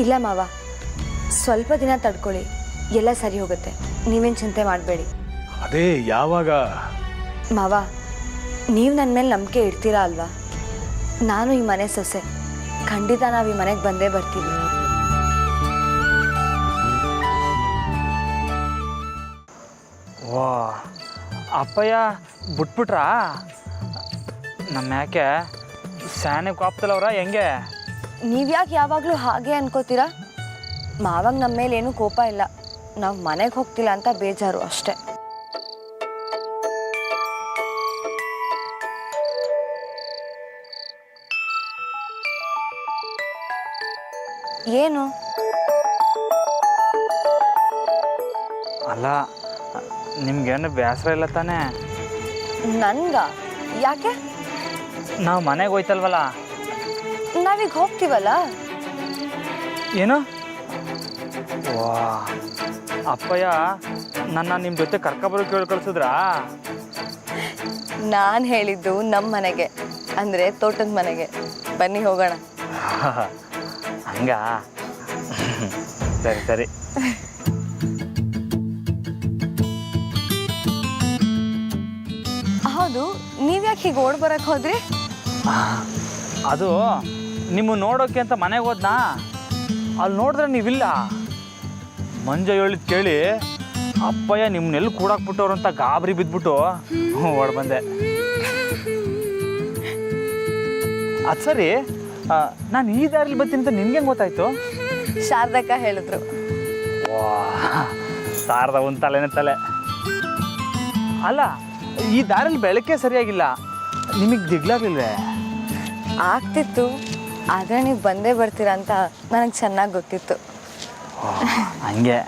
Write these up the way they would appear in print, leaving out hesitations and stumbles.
ಇಲ್ಲ ಮಾವ, ಸ್ವಲ್ಪ ದಿನ ತಡ್ಕೊಳ್ಳಿ, ಎಲ್ಲ ಸರಿ ಹೋಗುತ್ತೆ. ನೀವೇನು ಚಿಂತೆ ಮಾಡಬೇಡಿ. ಅದೇ ಯಾವಾಗ? ಮಾವ, ನೀವು ನನ್ನ ಮೇಲೆ ನಂಬಿಕೆ ಇಡ್ತೀರಾ ಅಲ್ವಾ? ನಾನು ಈ ಮನೆ ಸೊಸೆ, ಖಂಡಿತ ನಾವು ಈ ಮನೆಗೆ ಬಂದೇ ಬರ್ತೀವಿ. ವಾ, ಅಪ್ಪಯ್ಯ ಬಿಟ್ಬಿಟ್ರಾ? ನಮ್ಮ ಯಾಕೆ ಸ್ಯಾನೆ ಕಾಪ್ತಲವ್ರ ಹೆಂಗೆ? ನೀವ್ಯಾಕೆ ಯಾವಾಗಲೂ ಹಾಗೆ ಅನ್ಕೋತೀರಾ? ಮಾವಾಗ ನಮ್ಮ ಮೇಲೆ ಏನೂ ಕೋಪ ಇಲ್ಲ, ನಾವು ಮನೆಗೆ ಹೋಗ್ತಿಲ್ಲ ಅಂತ ಬೇಜಾರು ಅಷ್ಟೆ. ಏನು? ಅಲ್ಲ, ನಿಮ್ಗೇನು ಬೇಸರ ಇಲ್ಲ ತಾನೇ? ನನ್ಗ ಯಾಕೆ? ನಾವು ಮನೆಗೆ ಹೋಯ್ತಲ್ವಲ್ಲ. ನಾವೀಗ ಹೋಗ್ತೀವಲ್ಲ. ಏನು? ವಾ, ಅಪ್ಪಯ್ಯ ನನ್ನ ನಿಮ್ಮ ಜೊತೆ ಕರ್ಕೊಬರೋ ಕೇಳಿ ಕಳ್ಸಿದ್ರಾ? ನಾನು ಹೇಳಿದ್ದು ನಮ್ಮ ಮನೆಗೆ, ಅಂದರೆ ತೋಟದ ಮನೆಗೆ. ಬನ್ನಿ ಹೋಗೋಣ. ಹಂಗ? ಸರಿ ಸರಿ. ಹೌದು, ನೀವ್ಯಾಕೆ ಹೀಗೆ ಓಡ್ ಬರಕ್ಕೆ ಹೋದ್ರಿ? ಅದು ನಿಮ್ಮ ನೋಡೋಕೆ ಅಂತ ಮನೆಗೆ ಹೋದ್ನಾ, ಅಲ್ಲಿ ನೋಡಿದ್ರೆ ನೀವಿಲ್ಲ. ಮಂಜ ಹೇಳಿದ್ ಕೇಳಿ ಅಪ್ಪಯ್ಯ ನಿಮ್ಮನ್ನೆಲ್ಲಿ ಕೂಡಾಕ್ಬಿಟ್ಟವ್ರು ಅಂತ ಗಾಬರಿ ಬಿದ್ದುಬಿಟ್ಟು ಓಡ್ ಬಂದೆ. ಅದು ಸರಿ, ನಾನು ಈ ದಾರಿಲಿ ಬರ್ತೀನಿ ಅಂತ ನಿಮ್ಗೆ ಹೆಂಗೆ ಗೊತ್ತಾಯ್ತು? ಶಾರದಕ್ಕ ಹೇಳಿದ್ರು. ವಾ, ಸಾರದ ಒಂದು ತಲೆನೇ ತಲೆ. ಅಲ್ಲ, ಈ ದಾರಿಲಿ ಬೆಳಕೆ ಸರಿಯಾಗಿಲ್ಲ, ನಿಮಗೆ ದಿಗ್ಲಾಗ್ಲಿಲ್ವೇ? ಆಗ್ತಿತ್ತು, ಆದರೆ ನೀವು ಬಂದೇ ಬರ್ತೀರಾ ಅಂತ ನನಗೆ ಚೆನ್ನಾಗಿ ಗೊತ್ತಿತ್ತು. ಹಂಗೆ.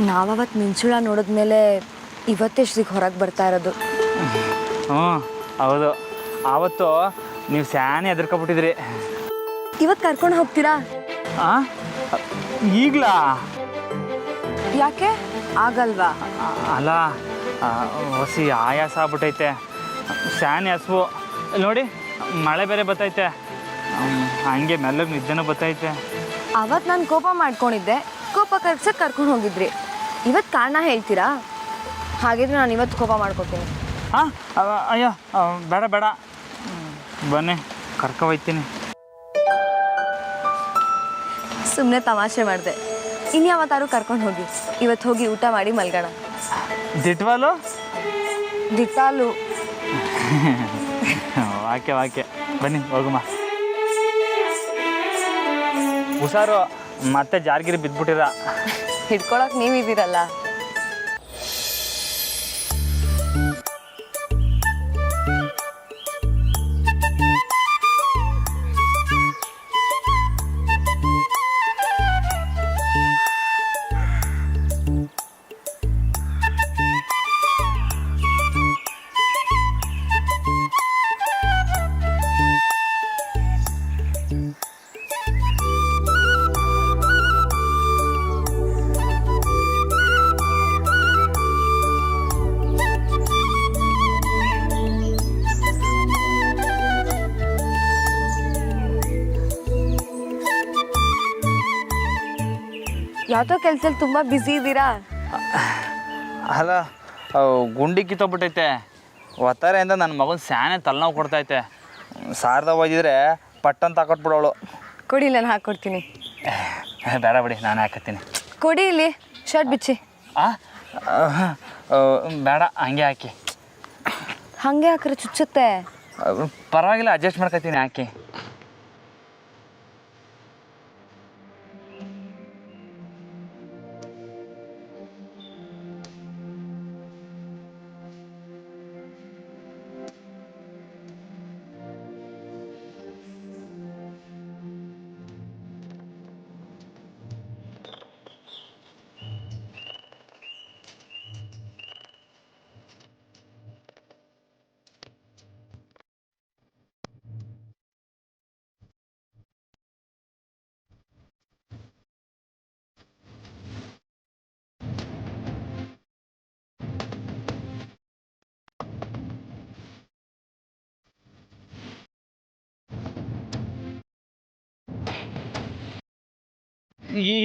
ನಾವತ್ತು ಮಿಂಚುಳ ನೋಡಿದ್ಮೇಲೆ ಇವತ್ತೆಷ್ಟಿಗೆ ಹೊರಗೆ ಬರ್ತಾ ಇರೋದು. ಹ್ಞೂ ಹೌದು, ಆವತ್ತು ನೀವು ಸ್ಯಾನೆ ಹೆದರ್ಕೊಬಿಟ್ಟಿದ್ರಿ. ಇವತ್ತು ಕರ್ಕೊಂಡು ಹೋಗ್ತೀರಾ? ಹಾಂ, ಈಗಲಾ? ಯಾಕೆ ಆಗಲ್ವಾ? ಅಲ್ಲ, ಹೊಸಿ ಆಯಾಸ ಆಗ್ಬಿಟ್ಟೈತೆ, ಸ್ಯಾನೆ ಹಸ್ವು ನೋಡಿ, ಮಳೆ ಬೇರೆ ಬರ್ತೈತೆ, ಹಂಗೆ ಮೆಲ್ಲಗೆ ನಿದ್ದೆನೂ ಬರ್ತೈತೆ. ಅವತ್ತು ನಾನು ಕೋಪ ಮಾಡ್ಕೊಂಡಿದ್ದೆ, ಕೋಪ ಕರ್ಸಕ್ಕೆ ಕರ್ಕೊಂಡು ಹೋಗಿದ್ರಿ. ಇವತ್ತು ಕಾರಣ ಹೇಳ್ತೀರಾ? ಹಾಗಿದ್ರೆ ನಾನು ಇವತ್ತು ಕೋಪ ಮಾಡ್ಕೊತೀನಿ. ಹಾಂ, ಅಯ್ಯೋ ಬೇಡ ಬೇಡ, ಬನ್ನಿ ಕರ್ಕೊ ಹೋಗ್ತೀನಿ. ಸುಮ್ಮನೆ ತಮಾಷೆ ಮಾಡಿದೆ. ಇನ್ಯಾವತ್ತಾರು ಕರ್ಕೊಂಡು ಹೋಗಿ. ಇವತ್ತು ಹೋಗಿ ಊಟ ಮಾಡಿ ಮಲ್ಗೋಣ. ದಿಟ್ವಾಲು? ದಿಟ್ಟಾಲು. ವಾಕ್ಯ ವಾಕ್ಯ, ಬನ್ನಿ ಹೋಗುಮ. ಹುಷಾರು, ಮತ್ತೆ ಜಾರ್ಗಿರಿ ಬಿದ್ದುಬಿಟ್ಟಿರ. ಹಿಡ್ಕೊಳಕ್ಕೆ ನೀವಿದ್ದೀರಲ್ಲ. ಯಾವುದೋ ಕೆಲಸದಲ್ಲಿ ತುಂಬ ಬ್ಯುಸಿ ಇದ್ದೀರಾ? ಅಲ್ಲ, ಗುಂಡಿ ಕಿತ್ತೋಗ್ಬಿಟ್ಟೈತೆ. ಒತ್ತಾರೆಯಿಂದ ನನ್ನ ಮಗನ ಸ್ಯಾನೆ ತಲೆನೋವು ಕೊಡ್ತೈತೆ. ಸಾರ್ದ ಒಯ್ದಿದ್ರೆ ಪಟ್ಟಂತ ಹಾಕೊಟ್ಬಿಡೋಳು. ಕೊಡಿ, ನಾನು ಹಾಕ್ಕೊಡ್ತೀನಿ. ಬೇಡ ಬಿಡಿ, ನಾನು ಹಾಕತ್ತೀನಿ. ಕೊಡಿ ಇಲ್ಲಿ ಶರ್ಟ್ ಬಿಚ್ಚಿ. ಬೇಡ, ಹಂಗೆ ಹಾಕಿ. ಹಾಗೆ ಹಾಕ್ರೆ ಚುಚ್ಚುತ್ತೆ. ಪರವಾಗಿಲ್ಲ, ಅಡ್ಜಸ್ಟ್ ಮಾಡ್ಕೊತೀನಿ, ಹಾಕಿ.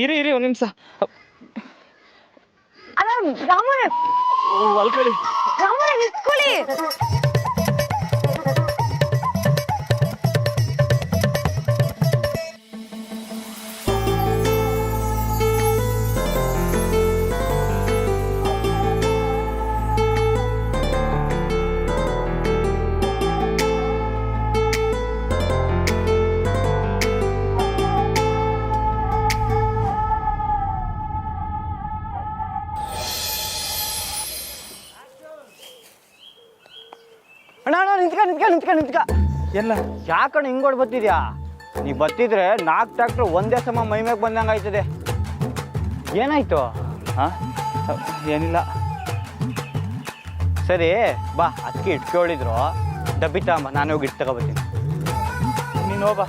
ಇರಿ ಒಂದು ನಿಮಿಷ. ಅಲ್ಲ ರಾಮರೇ, ಅಲ್ಕೊಳ್ಳಿ. ರಾಮರೇ ನಿಂತ್ಕೊಳ್ಳಿ. ಅಣ್ಣ ನಿಂತ್ಕ ಎಲ್ಲ ಯಾಕಣ್ಣ ಹಿಂಗೋಡ್ ಬತ್ತಿದ್ಯಾ? ನೀ ಬತ್ತಿದ್ರೆ 4 ಟ್ರ್ಯಾಕ್ಟರ್ ಒಂದೇ ಸಮ ಮೈ ಮ್ಯಾಗ ಬಂದಂಗೆ ಆಯ್ತದೆ. ಏನಾಯ್ತು? ಹಾಂ, ಏನಿಲ್ಲ. ಸರಿ ಬಾ, ಅದಕ್ಕೆ ಇಟ್ಕೊಂಡಿದ್ರು ಡಬ್ಬಿ ತಗೊಂಬ, ನಾನು ಹೋಗಿ ಇಟ್ಟು ತಗೋಬತ್ತೀನಿ. ನೀನು ಹೋಗ.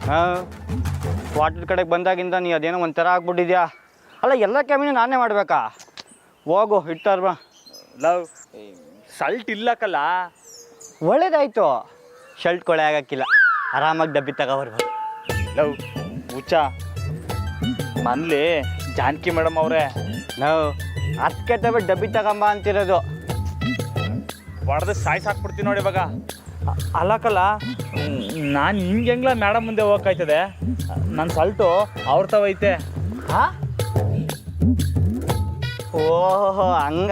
ಹಾಂ, ವಾಟರ್ ಕಡೆಗೆ ಬಂದಾಗಿಂದ ನೀ ಅದೇನೋ ಒಂಥರ ಆಗ್ಬಿಟ್ಟಿದ್ಯಾ. ಅಲ್ಲ, ಎಲ್ಲ ಕ್ಯಾಮಿನ ನಾನೇ ಮಾಡ್ಬೇಕಾ? ಹೋಗು, ಇಟ್ಟಾರ ಬಾ. ಲವ್ ಸಲ್ಟ್ ಇಲ್ಲಕ್ಕಲ್ಲ. ಒಳ್ಳೇದಾಯ್ತು, ಶರ್ಟ್ ಕೊಳೆ ಆಗಕ್ಕಿಲ್ಲ, ಆರಾಮಾಗಿ ಡಬ್ಬಿ ತಗೋಬರ್ಬೋದು. ಲವ್ ಹುಚ್ಚ, ಮನೇಲಿ ಜಾನಕಿ ಮೇಡಮ್ ಅವರೇ ನಾವು ಅದಕ್ಕೆ ತಗೊಂಡು ಡಬ್ಬಿ ತಗೊಂಬ ಅಂತಿರೋದು. ಹೊಡೆದು ಸಾಯ್ಸಾಕ್ಬಿಡ್ತೀನಿ ನೋಡಿ ಇವಾಗ. ಅಲ್ಲಕ್ಕಲ್ಲ, ನಾನು ಹಿಂಗೆಂಗ್ಲ ಮೇಡಮ್ ಮುಂದೆ ಹೋಗಕ್ಕಾಯ್ತದೆ? ನನ್ನ ಸಲ್ಟು ಅವ್ರ ತವೈತೆ. ಹಾಂ, ಓಹೋ ಹಂಗ.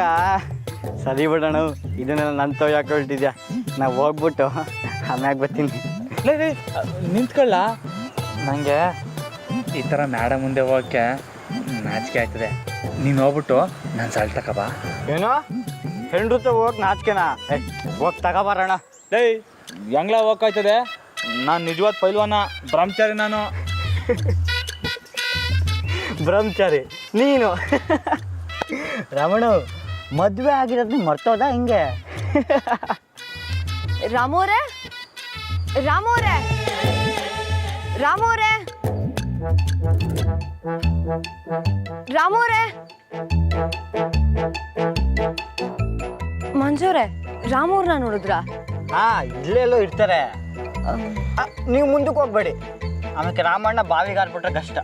ಸರಿ ಬಿಡೋಣ, ಇದನ್ನೆಲ್ಲ ನನ್ನ ತವ ಯಾಕೆ ಹೊರಟಿದ್ಯಾ? ನಾವು ಹೋಗ್ಬಿಟ್ಟು ಆಮ್ಯಾಗ ಬರ್ತೀನಿ. ಲೇ ನಿಂತ್ಕೊಳ್ಳ, ನನಗೆ ಈ ಥರ ಮೇಡಮ್ ಮುಂದೆ ಹೋಗೋಕ್ಕೆ ನಾಚಿಕೆ ಆಯ್ತದೆ. ನೀನು ಹೋಗ್ಬಿಟ್ಟು ನಾನು ಸಲ್ಟ್ ತಗೋಬಾ. ಏನೋ ಹೆಂಡ್ರು ಹೋಗಕ್ಕೆ ನಾಚಿಕೆನಾ? ಹೋಗಿ ತಗೋಬಾರಣ. ಲೇ ಹೆಂಗ್ಲ ಹೋಗಕ್ಕಾಯ್ತದೆ? ನಾನು ನಿಜವಾದ ಪೈಲ್ವಾನ, ಬ್ರಹ್ಮಚಾರಿ ನಾನು. ಬ್ರಹ್ಮಚಾರಿ ನೀನು? ರಮಣ, ಮದುವೆ ಆಗಿರೋದು ಮರ್ತೋದ ಹಿಂಗೆ? ರಾಮೋರೆ, ರಾಮೋರೆ, ರಾಮೋರೆ, ರಾಮೋರೆ. ಮಂಜೋರೆ, ರಾಮೋರ್ನ ನೋಡಿದ್ರ? ಹಾಂ, ಇಲ್ಲೆಲ್ಲೋ ಇರ್ತಾರೆ. ನೀವು ಮುಂದಕ್ಕೆ ಹೋಗ್ಬೇಡಿ, ಆಮೇಲೆ ರಾಮಣ್ಣ ಬಾವಿಗೆ ಹಾರ್ಬಿಟ್ರೆ ಕಷ್ಟ.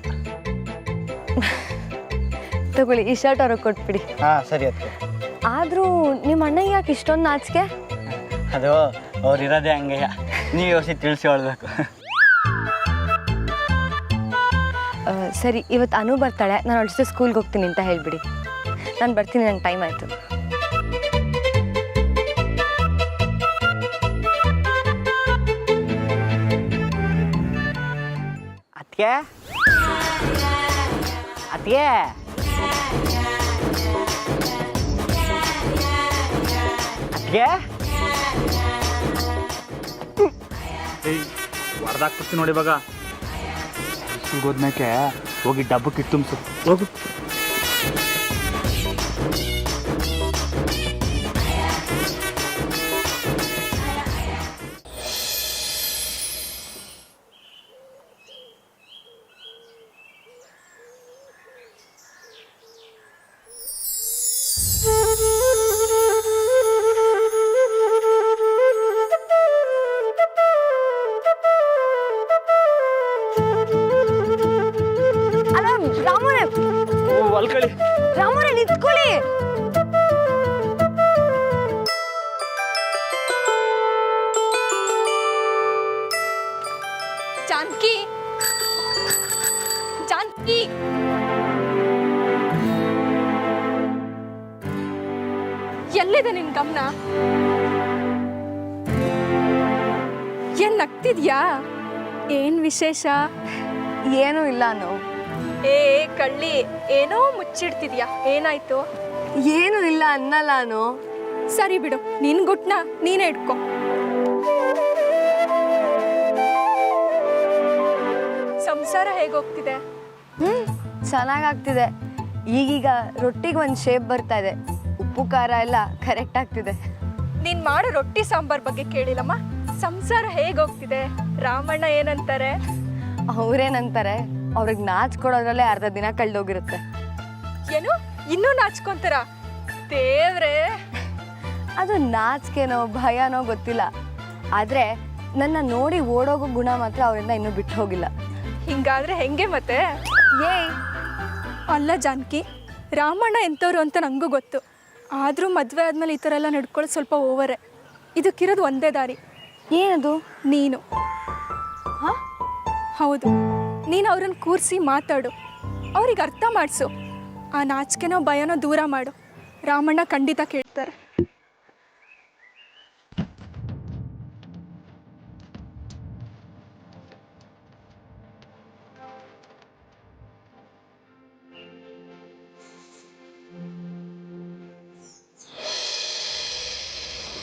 ತಗೊಳ್ಳಿ, ಈ ಶರ್ಟ್ ಅವ್ರಿಗೆ ಕೊಟ್ಬಿಡಿ. ಹಾಂ ಸರಿ. ಅದಕ್ಕೆ ಆದರೂ ನಿಮ್ಮ ಅಣ್ಣಗೆ ಯಾಕೆ ಇಷ್ಟೊಂದು ನಾಚಿಕೆ? ಅದು ಅವ್ರು ಇರೋದೇ ಹಂಗೆ, ನೀವು ಯೋಸಿ ತಿಳಿಸಿ ಹೇಳ್ಬೇಕು. ಸರಿ, ಇವತ್ತು ಅನು ಬರ್ತಾಳೆ, ನಾನು ಅವಳ ಜೊತೆ ಸ್ಕೂಲ್ಗೆ ಹೋಗ್ತೀನಿ ಅಂತ ಹೇಳಿಬಿಡಿ. ನಾನು ಬರ್ತೀನಿ, ನಂಗೆ ಟೈಮ್ ಆಯಿತು. ಅದಕ್ಕೆ ಅದಕ್ಕೆ ಅದಕ್ಕೆ ಹೊಡೆದಾಕ್ಬಿಡ್ತೀನಿ ನೋಡಿ ಇವಾಗ. ಹೋದ್ಮೇಕೆ ಹೋಗಿ ಡಬ್ಬಕ್ಕೆ ಇಟ್ಟು ತುಂಬಿಸು, ಹೋಗು. ರಾಮೋರೆ, ಹೊಲ್ಕಳಿ. ರಾಮೋರೆ ನಿಂತ್ಕೊಳ್ಳಿ. ಎಲ್ಲಿದೆ ನಿನ್ ಗಮನ? ಏನ್ ನಗ್ತಿದ್ಯಾ? ಏನ್ ವಿಶೇಷ? ಏನೂ ಇಲ್ಲ ಅನು. ಏ ಕಳ್ಳಿ, ಏನೋ ಮುಚ್ಚಿಡ್ತಿದ್ಯಾ, ಏನಾಯ್ತು? ಏನೂ ಇಲ್ಲ ಅನ್ನಲ್ಲ ಅನು. ಸರಿ ಬಿಡು, ನಿನ್ ಗುಟ್ನ ನೀನೇ ಇಟ್ಕೋ. ಸಂಸಾರ ಹೇಗೋಗ್ತಿದೆ? ಚೆನ್ನಾಗಾಗ್ತಿದೆ. ಈಗೀಗ ರೊಟ್ಟಿಗೆ ಒಂದು ಶೇಪ್ ಬರ್ತಾ ಇದೆ. ಉಪ್ಪು ಖಾರ ಎಲ್ಲ ಕರೆಕ್ಟ್ ಆಗ್ತಿದೆ. ನೀನ್ ಮಾಡೋ ರೊಟ್ಟಿ ಸಾಂಬಾರ್ ಬಗ್ಗೆ ಕೇಳಿಲ್ಲಮ್ಮ. ಸಂಸಾರ ಹೇಗೋಗ್ತಿದೆ? ರಾಮಣ್ಣ ಏನಂತಾರೆ? ಅವ್ರೇನಂತಾರೆ, ಅವ್ರಿಗೆ ನಾಚ್ಕೊಡೋದ್ರಲ್ಲೇ ಅರ್ಧ ದಿನ ಕಳ್ದೋಗಿರುತ್ತೆ. ಏನು ಇನ್ನೂ ನಾಚ್ಕೊಂತಾರ? ದೇವ್ರೇ, ಅದು ನಾಚಿಕೆನೋ ಭಯನೋ ಗೊತ್ತಿಲ್ಲ, ಆದರೆ ನನ್ನ ನೋಡಿ ಓಡೋಗೋ ಗುಣ ಮಾತ್ರ ಅವರಿಂದ ಇನ್ನೂ ಬಿಟ್ಟು ಹೋಗಿಲ್ಲ. ಹಿಂಗಾದ್ರೆ ಹೆಂಗೆ ಮತ್ತೆ? ಏಯ್ ಅಲ್ಲ ಜಾನಕಿ, ರಾಮಣ್ಣ ಎಂಥವ್ರು ಅಂತ ನನಗೂ ಗೊತ್ತು. ಆದರೂ ಮದುವೆ ಆದಮೇಲೆ ಈ ಥರ ಎಲ್ಲ ನಡ್ಕೊಳ್ಳೋದು ಸ್ವಲ್ಪ ಓವರೇ. ಇದಕ್ಕಿರೋದು ಒಂದೇ ದಾರಿ. ಏನದು? ನೀನು. ಹಾಂ, ಹೌದು, ನೀನು ಅವ್ರನ್ನ ಕೂರಿಸಿ ಮಾತಾಡು, ಅವ್ರಿಗೆ ಅರ್ಥ ಮಾಡಿಸು. ಆ ನಾಚಿಕೆನೋ ಭಯನೋ ದೂರ ಮಾಡು. ರಾಮಣ್ಣ ಖಂಡಿತ ಕೇಳ್ತಾರೆ.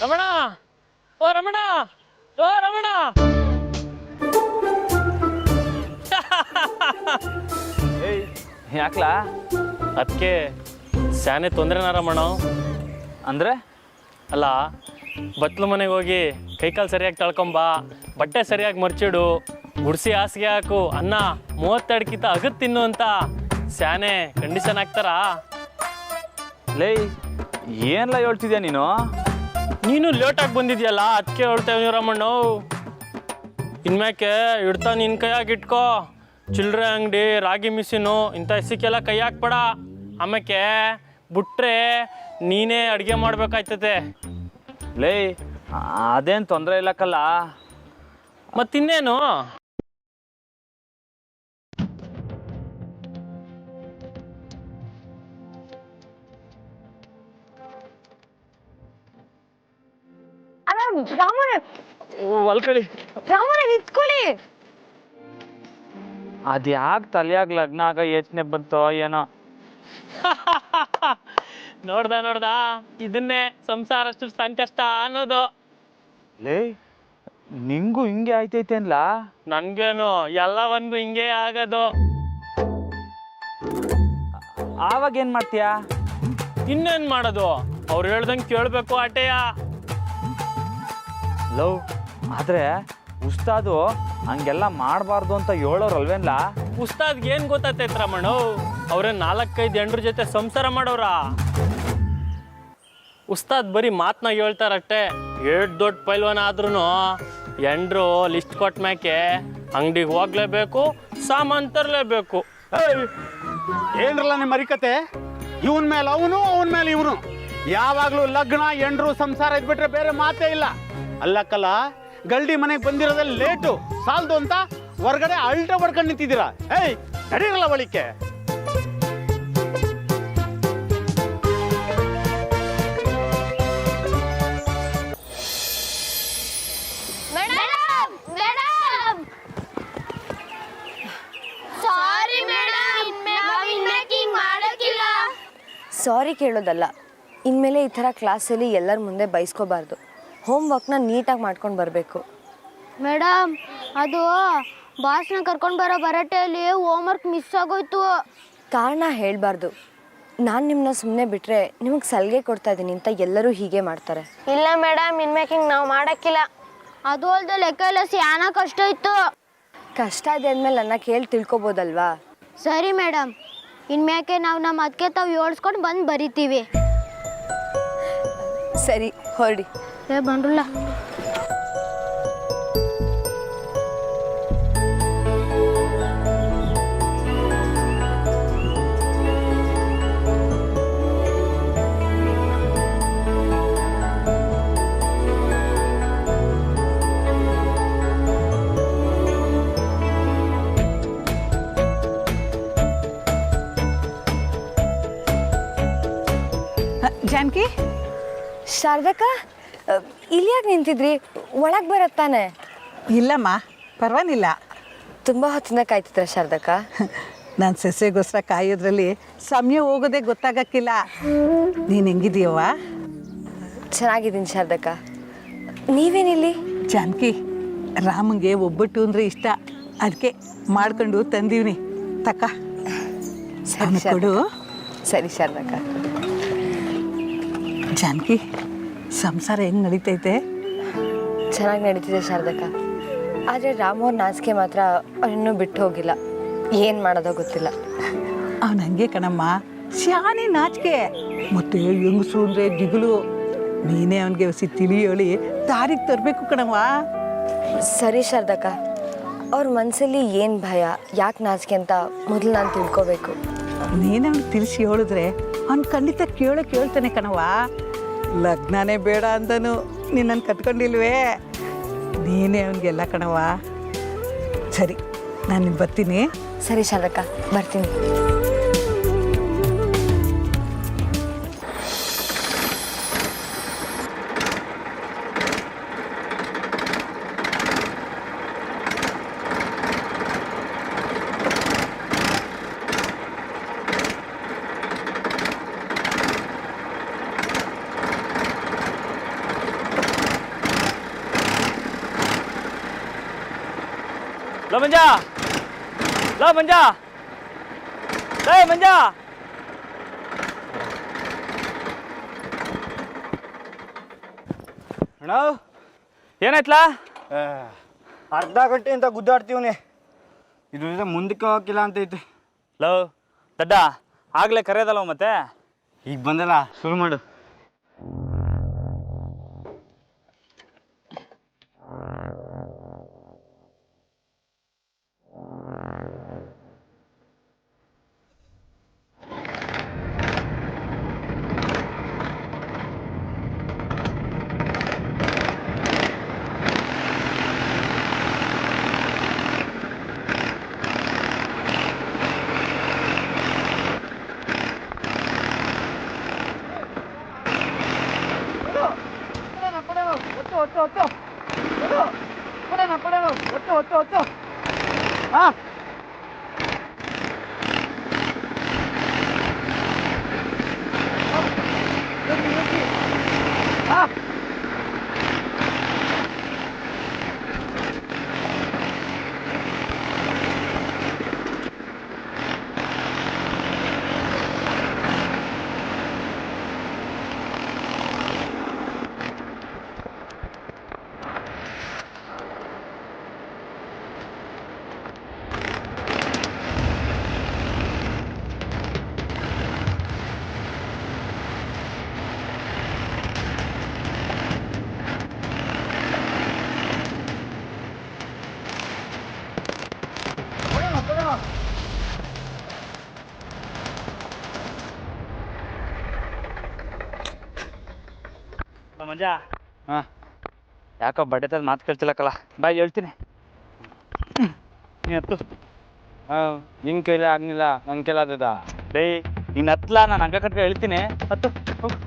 ರಮಣ, ಓ ರಮಣ, ಓ ರಮಣ. ಏಯ್ ಯಾಕ್ಲಾ? ಅದಕ್ಕೆ ಸ್ಯಾನೆ ತೊಂದರೆನಾ ರಮಣ? ಅಂದರೆ ಅಲ್ಲ, ಬತ್ಲು ಮನೆಗೆ ಹೋಗಿ ಕೈಕಾಲು ಸರಿಯಾಗಿ ತಳ್ಕೊಂಬಾ, ಬಟ್ಟೆ ಸರಿಯಾಗಿ ಮರ್ಚಿಡು, ಗುಡ್ಸಿ ಹಾಸಿಗೆ ಹಾಕು, ಅನ್ನ 32 ಕಿತ ಅಗದ್ ತಿನ್ನು ಅಂತ ಸ್ಯಾನೆ ಕಂಡೀಷನ್ ಹಾಕ್ತಾರಾ? ಲೇ ಏನೆಲ್ಲ ಹೇಳ್ತಿದ್ಯಾ ನೀನು? ನೀನು ಲೇಟಾಗಿ ಬಂದಿದ್ಯಲ್ಲ, ಅದಕ್ಕೆ ಹೇಳ್ತೇವೆ ರಮಣ್ಣ. ಇನ್ಮ್ಯಾಕೆ ಇಡ್ತಾ ನಿನ್ನ ಕೈಯಾಗಿ ಇಟ್ಕೋ. ಚಿಲ್ಲರೆ ಅಂಗಡಿ, ರಾಗಿ ಮಿಷಿನು ಇಂಥ ಇಸಕ್ಕೆಲ್ಲ ಕೈ ಹಾಕ್ಬೇಡ. ಆಮ್ಯಾಕೆ ಬಿಟ್ರೆ ನೀನೇ ಅಡುಗೆ ಮಾಡ್ಬೇಕಾಯ್ತದೆ. ಲೇ ಅದೇನು ತೊಂದರೆ ಇಲ್ಲಕ್ಕಲ್ಲ. ಮತ್ತಿನ್ನೇನು? ಹೊಲ್ಕಳಿ ರಾಮಣ್ಣ ನಿಂತ್ಕೊಳ್ಳಿ. ಅದ್ಯಾಕೆ ತಲೆಯಾಗ ಲಗ್ನ ಆಗ ಯೋಚನೆ ಬಂತೋ ಏನೋ. ನೋಡ್ದ ಇದನ್ನೇ ಸಂಸಾರ ಅಷ್ಟು ಸಂಕಷ್ಟ ಅನ್ನೋದು. ಲೇ ನಿಂಗೂ ಹಿಂಗೆ ಆಯ್ತೈತೇನ್ಲ? ನನ್ಗೇನು ಎಲ್ಲ ಒಂದು ಹಿಂಗೆ ಆಗೋದು. ಆವಾಗ ಏನು ಮಾಡ್ತೀಯಾ? ಇನ್ನೇನು ಮಾಡೋದು? ಅವ್ರು ಹೇಳ್ದಂಗೆ ಕೇಳಬೇಕು ಆಟೆಯ. ಲವ್ ಆದರೆ ಉಸ್ತಾದು ಹಂಗೆಲ್ಲ ಮಾಡಬಾರ್ದು ಅಂತ ಹೇಳೋರಲ್ವೇನ್ಲ? ಉಸ್ತಾದ್ಗೆ ಏನು ಗೊತ್ತಾಯ್ತೈತೆ ರಮಣ? ಅವ್ರೇ 4-5 ಹೆಂಡ್ರ ಜೊತೆ ಸಂಸಾರ ಮಾಡೋರ. ಉಸ್ತಾದ್ ಬರೀ ಮಾತನಾಗ ಹೇಳ್ತಾರಷ್ಟೇ. ಏಟ್ ದೊಡ್ಡ ಪೈಲ್ವಾನ ಆದ್ರೂ ಹೆಂಡ್ರು ಲಿಸ್ಟ್ ಕೊಟ್ಟ ಮ್ಯಾಕೆ ಅಂಗಡಿಗೆ ಹೋಗ್ಲೇಬೇಕು, ಸಾಮಾನು ತರಲೇಬೇಕು. ಏನ್ರಲ್ಲ ನಿಮ್ಮ ಮರಿಕತೆ? ಇವನ್ ಮೇಲೆ ಅವನು, ಅವನ ಮೇಲೆ ಇವನು. ಯಾವಾಗಲೂ ಲಗ್ನ, ಎಂಡ್ರು, ಸಂಸಾರ ಇದ್ಬಿಟ್ರೆ ಬೇರೆ ಮಾತೇ ಇಲ್ಲ. ಅಲ್ಲಕ್ಕಲ್ಲ, ಗಲ್ಡಿ ಮನೆಗೆ ಬಂದಿರೋದಲ್ಲಿ ಲೇಟು ಸಾಲ್ದು ಅಂತ ಹೊರಗಡೆ ಅಲ್ಟ ಹೊಡ್ಕೊಂಡು ನಿಂತಿದ್ದೀರಾ. ಏಯ್ ನಡೀರಲ್ಲ ಬಳಿಕೆ. ಸಾರಿ ಕೇಳೋದಲ್ಲ, ಇನ್ಮೇಲೆ ಈ ಥರ ಕ್ಲಾಸಲ್ಲಿ ಎಲ್ಲರ ಮುಂದೆ ಬೈಸ್ಕೋಬಾರ್ದು. ಹೋಮ್ವರ್ಕ್ನ ನೀಟಾಗಿ ಮಾಡ್ಕೊಂಡು ಬರಬೇಕು. ಮೇಡಮ್, ಅದು ಬಾಸ್ನ ಕರ್ಕೊಂಡು ಬರೋ ಬರಟೆಯಲ್ಲಿ ಹೋಮ್ವರ್ಕ್ ಮಿಸ್ ಆಗೋಯ್ತು. ಕಾರಣ ಹೇಳಬಾರ್ದು. ನಾನು ನಿಮ್ಮನ್ನ ಸುಮ್ಮನೆ ಬಿಟ್ಟರೆ ನಿಮಗೆ ಸಲಿಗೆ ಕೊಡ್ತಾ ಇದ್ದೀನಿ ಅಂತ ಎಲ್ಲರೂ ಹೀಗೆ ಮಾಡ್ತಾರೆ. ಇಲ್ಲ ಮೇಡಮ್, ಇನ್ಮೇಕಿಂಗ್ ನಾವು ಮಾಡೋಕ್ಕಿಲ್ಲ. ಅದು ಅಲ್ಲದೆ ಲೆಕ್ಕ ಎಲ್ಲ ಸ್ಯಾನ ಕಷ್ಟ ಇತ್ತು. ಕಷ್ಟ ಇದೆ ಅಂದಮೇಲೆ ನನ್ನ ಕೇಳಿ ತಿಳ್ಕೊಬೋದಲ್ವಾ? ಸರಿ ಮೇಡಮ್, ಇನ್ಮ್ಯಾಕೆ ನಾವು ನಮ್ಮ ಅದಕ್ಕೆ ತಾವು ಏಳ್ಸ್ಕೊಂಡು ಬಂದು ಬರಿತೀವಿ. ಸರಿ, ಹೊರಡಿ. ಬಂದ್ರಲ್ಲ. ಜಾನಕಿ, ಶಾರದಕ್ಕ ಇಲ್ಲಿ ಯಾಕೆ ನಿಂತಿದ್ರಿ? ಒಳಗೆ ಬರತ್ತಾನೆ. ಇಲ್ಲಮ್ಮ, ಪರವಾಗಿಲ್ಲ. ತುಂಬ ಹೊತ್ತಿನ ಕಾಯ್ತಿದ್ರ ಶಾರದಕ್ಕ? ನಾನು ಸಸ್ಯಗೋಸ್ಕರ ಕಾಯೋದ್ರಲ್ಲಿ ಸಮಯ ಹೋಗೋದೇ ಗೊತ್ತಾಗಕ್ಕಿಲ್ಲ. ನೀನು ಹೆಂಗಿದೀಯವ್ವ? ಚೆನ್ನಾಗಿದ್ದೀನಿ ಶಾರದಕ್ಕ. ನೀವೇನಿಲ್ಲಿ? ಜಾನಕಿ, ರಾಮಂಗೆ ಒಬ್ಬಟ್ಟು ಅಂದರೆ ಇಷ್ಟ, ಅದಕ್ಕೆ ಮಾಡ್ಕೊಂಡು ತಂದೀವ್ನಿ. ತಕ್ಕ ಸರಿ ಕೊಡು. ಸರಿ ಶಾರದಕ್ಕ. ಜಾನಕಿ, ಸಂಸಾರ ಹೆಂಗೆ ನಡೀತೈತೆ? ಚೆನ್ನಾಗಿ ನಡೀತಿದೆ ಶಾರದಕ್ಕ. ಆದರೆ ರಾಮವ್ರ ನಾಚಿಕೆ ಮಾತ್ರ ಅವನಿನ್ನೂ ಬಿಟ್ಟು ಹೋಗಿಲ್ಲ. ಏನು ಮಾಡೋದೋ ಗೊತ್ತಿಲ್ಲ. ಅವನು ಹಂಗೆ ಕಣಮ್ಮ, ಶಾನೆ ನಾಚಿಕೆ, ಮತ್ತೆ ಹೆಂಗಸು ಅಂದರೆ ದಿಗುಲು. ನೀನೇ ಅವನಿಗೆ ಹೊಸಿ ತಿಳಿ ಹೇಳಿ ದಾರಿಗೆ ತರಬೇಕು ಕಣವ್ವ. ಸರಿ ಶಾರದಕ್ಕ, ಅವ್ರ ಮನಸ್ಸಲ್ಲಿ ಏನು ಭಯ, ಯಾಕೆ ನಾಚಿಕೆ ಅಂತ ಮೊದಲು ನಾನು ತಿಳ್ಕೊಬೇಕು. ನೀನೇ ಅವ್ನಿಗೆ ತಿಳಿಸಿ ಹೇಳಿದ್ರೆ ಅವ್ನು ಖಂಡಿತ ಕೇಳ್ತಾನೆ ಕಣವ್ವ. ಲಗ್ನನೇ ಬೇಡ ಅಂದನು, ನಿನ್ನನ್ನು ಕಟ್ಕೊಂಡಿಲ್ವೇ? ನೀನೇ ಅವನಿಗೆಲ್ಲ ಕಣವ್ವ. ಸರಿ, ನಾನು ಬರ್ತೀನಿ. ಸರಿ ಶಾರದಕ್ಕ, ಬರ್ತೀನಿ. ಲೋ ಮಂಜ, ಲೋ ಮಂಜ, ಲೇ ಮಂಜ. ಅಣ್ಣ, ಏನಾಯ್ತಲಾ? ಅರ್ಧ ಗಂಟೆಯಿಂದ ಗುದ್ದಾಡ್ತೀವನಿ. ಇದರಿಂದ ಮುಂದಕ್ಕೆ ಹೋಗಿಲ್ಲ ಅಂತೈತಿ. ಲೋ ದಡ್ಡ, ಆಗಲೇ ಕರೆಯೋದಲ್ವ ಮತ್ತೆ? ಈಗ ಬಂದಲ್ಲ, ಶುರು ಮಾಡು. ಮಂಜ, ಹಾಂ, ಯಾಕೋ ಬಡ್ಡೆತದ ಮಾತು ಕೇಳ್ತಿಲ್ಲಕ್ಕಲ್ಲ. ಬಾಯ್ ಹೇಳ್ತೀನಿ. ನೀ ಹತ್ತು. ಹಾಂ, ನಿನ್ನ ಕೈಲೇ ಆಗಲಿಲ್ಲ, ನನ್ನ ಕೈಲಿ ಆದದ. ಡೇ, ನೀನು ಹತ್ಲ, ನಾನು ಹಂಗ ಕಟ್ಟ ಹೇಳ್ತೀನಿ. ಹತ್ತು ಹೋಗು.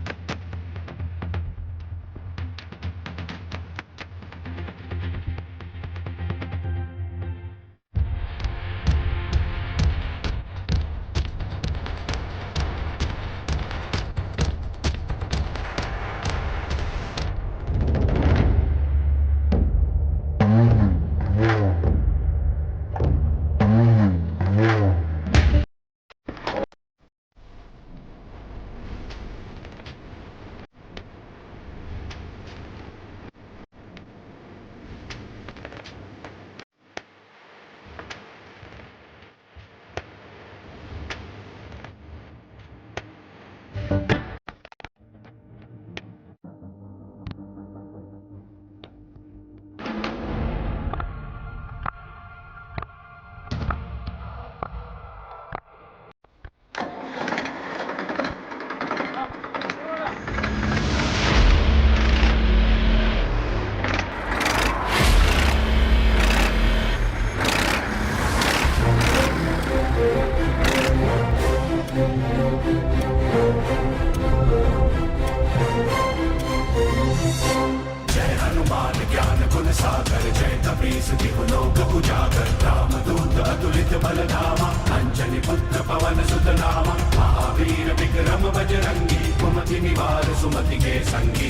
महावीर विक्रम बजरंगी कुमति निवार सुमति के संगी